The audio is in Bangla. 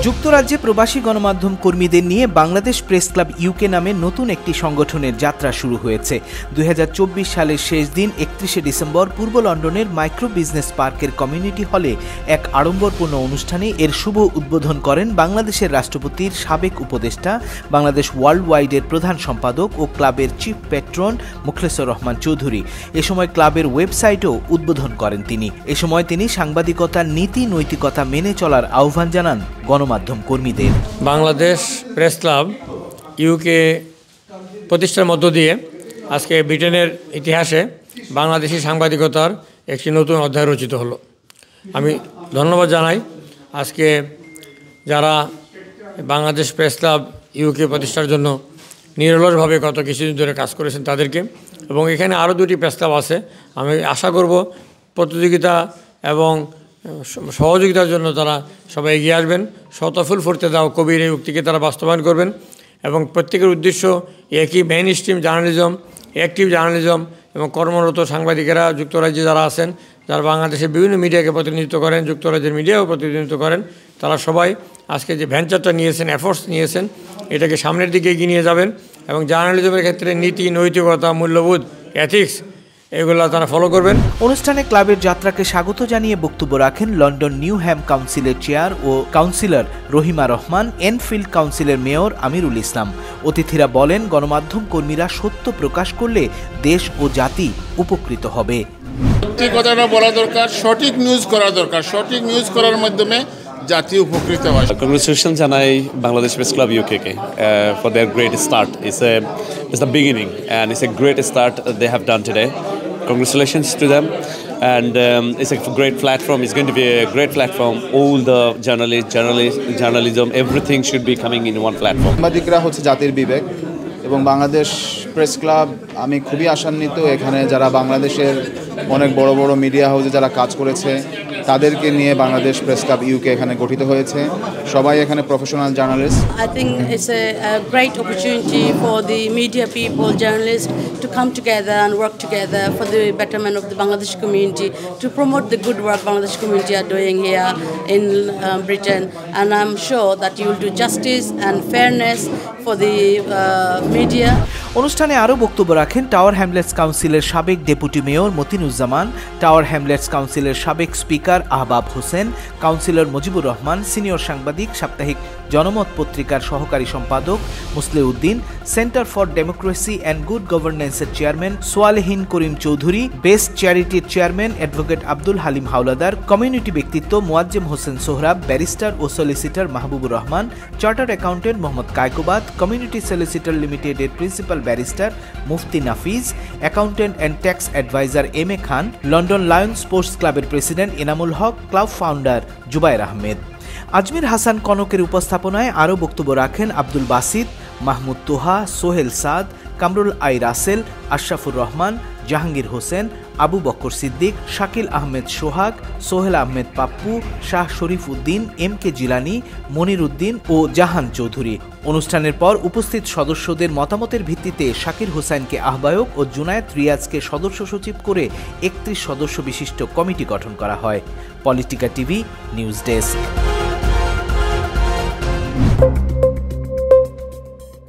যুক্তরাজ্যে প্রবাসী গণমাধ্যম কর্মীদের নিয়ে বাংলাদেশ প্রেস ক্লাব ইউকে নামে নতুন একটি সংগঠনের যাত্রা শুরু হয়েছে। ২০২৪ সালের শেষ দিন ৩১ ডিসেম্বর পূর্ব লন্ডনের মাইক্রো বিজনেস পার্কের কমিউনিটি হলে এক আড়ম্বরপূর্ণ অনুষ্ঠানে এর শুভ উদ্বোধন করেন বাংলাদেশের রাষ্ট্রপতির সাবেক উপদেষ্টা, বাংলাদেশ ওয়ার্ল্ড ওয়াইডের প্রধান সম্পাদক ও ক্লাবের চিফ পেট্রন মুখলেছুর রহমান চৌধুরী। এ সময় ক্লাবের ওয়েবসাইটও উদ্বোধন করেন তিনি। এ সময় তিনি সাংবাদিকতার নীতি নৈতিকতা মেনে চলার আহ্বান জানান গণমাধ্যম কর্মীদের। বাংলাদেশ প্রেস ক্লাব ইউকে প্রতিষ্ঠার মধ্য দিয়ে আজকে ব্রিটেনের ইতিহাসে বাংলাদেশি সাংবাদিকতার একটি নতুন অধ্যায় রচিত হলো। আমি ধন্যবাদ জানাই আজকে যারা বাংলাদেশ প্রেস ক্লাব ইউকে প্রতিষ্ঠার জন্য নিরলসভাবে গত কিছুদিন ধরে কাজ করেছেন তাদেরকে, এবং এখানে আরও দুটি প্রেস ক্লাব আছে। আমি আশা করব প্রতিযোগিতা এবং সহযোগিতার জন্য তারা সবাই এগিয়ে আসবেন। শতফুল ফুটতে দাও কবির এই উক্তিকে তারা বাস্তবায়ন করবেন এবং প্রত্যেকের উদ্দেশ্য একই main stream journalism, active journalism এবং কর্মরত সাংবাদিকেরা যুক্তরাজ্যে যারা আছেন, যারা বাংলাদেশের বিভিন্ন মিডিয়াকে প্রতিনিধিত্ব করেন, যুক্তরাজ্যের মিডিয়াও প্রতিনিধিত্ব করেন, তারা সবাই আজকে যে ভেঞ্চারটা নিয়েছেন, এফোর্টস নিয়েছেন, এটাকে সামনের দিকে এগিয়ে নিয়ে যাবেন এবং জার্নালিজমের ক্ষেত্রে নীতি, নৈতিকতা, মূল্যবোধ, এথিক্স এগুলো তারা ফলো করবেন। অনুষ্ঠানে ক্লাবের যাত্রাকে স্বাগত জানিয়ে বক্তব্য রাখেন লন্ডন নিউ হ্যাম কাউন্সিলের চেয়ার ও কাউন্সিলর রহিমা রহমান, এনফিল্ড কাউন্সিলের মেয়র আমিরুল ইসলাম। অতিথিরা বলেন, গণমাধ্যম কর্মীরা সত্য প্রকাশ করলে দেশ ও জাতি উপকৃত হবে। সত্যি কথাটা বলা দরকার, সঠিক নিউজ করা দরকার, সঠিক নিউজ করার মাধ্যমে জাতি উপকৃত হয়। Congratulations জানাই Bangladesh press club UK for their great start. It's the beginning and it's a great start they have done today. Congratulations to them, and it's a great platform. It's going to be a great platform. All the journalism, everything should be coming in one platform. সাংবাদিকরা হচ্ছে জাতির বিবেক এবং বাংলাদেশ প্রেস ক্লাব, আমি খুবই আশান্বিত এখানে যারা বাংলাদেশের অনেক বড় বড় মিডিয়া হাউসে যারা কাজ করেছে তাদেরকে নিয়ে বাংলাদেশ প্রেস ক্লাব ইউকে এখানে গঠিত হয়েছে। সবাই এখানে professional journalist. I think it's a great opportunity for the media people, journalists to come together and work together for the betterment of the Bangladeshi community, to promote the good work Bangladeshi community are doing here in Britain, and I'm sure that you will do justice and fairness for the media. অনুষ্ঠানে আরও বক্তব্য রাখেন টাওয়ার হ্যামলেটস কাউন্সিলের সাবেক deputy mayor Motinuzzaman, Tower Hamlets কাউন্সিলের সাবেক speaker Ahbab Hossain, councillor Mujibur Rahman, senior সাংবাদিক, সাপ্তাহিক জনমত পত্রিকার সহকারী সম্পাদক Musliuddin, Centre for Democracy and Good গভর্নেন্সের চেয়ারম্যান সোয়ালেহিন করিম চৌধুরী, বেস্ট চ্যারিটির chairman advocate Abdul Halim Howlader, community ব্যক্তিত্ব মোয়াজ্জেম হোসেন সোহরাব, ব্যারিস্টার ও solicitor Mahbubur Rahman, chartered accountant Mohammad Kaikobad, community solicitor লিমিটেডের principal barrister Mufti Nafiz, accountant and tax adviser M A Khan, London Lion Sports ক্লাবের president Enamul Haque, club founder Zubair Ahmed. Azmir Hasan কনকের উপস্থাপনায় আরও বক্তব্য রাখেন Abdul Basit, Mahmud Toha, Sohel Saad, Kamrul I Rasel, Ashrafur Rahman, Jahangir Hossain, Abu Bakar Siddique, Shakil Ahmed Sohag, Sohel Ahmed Pappu, Shah Sharif Uddin, M K Jilani, Monir Uddin ও জাহান চৌধুরী। অনুষ্ঠানের পর উপস্থিত সদস্যদের মতামতের ভিত্তিতে শাকির হোসেনকে আহ্বায়ক ও জুনায়েদ রিয়াজকে সদস্য সচিব করে ৩১ সদস্য বিশিষ্ট কমিটি গঠন করা হয়। Politika TV news desk.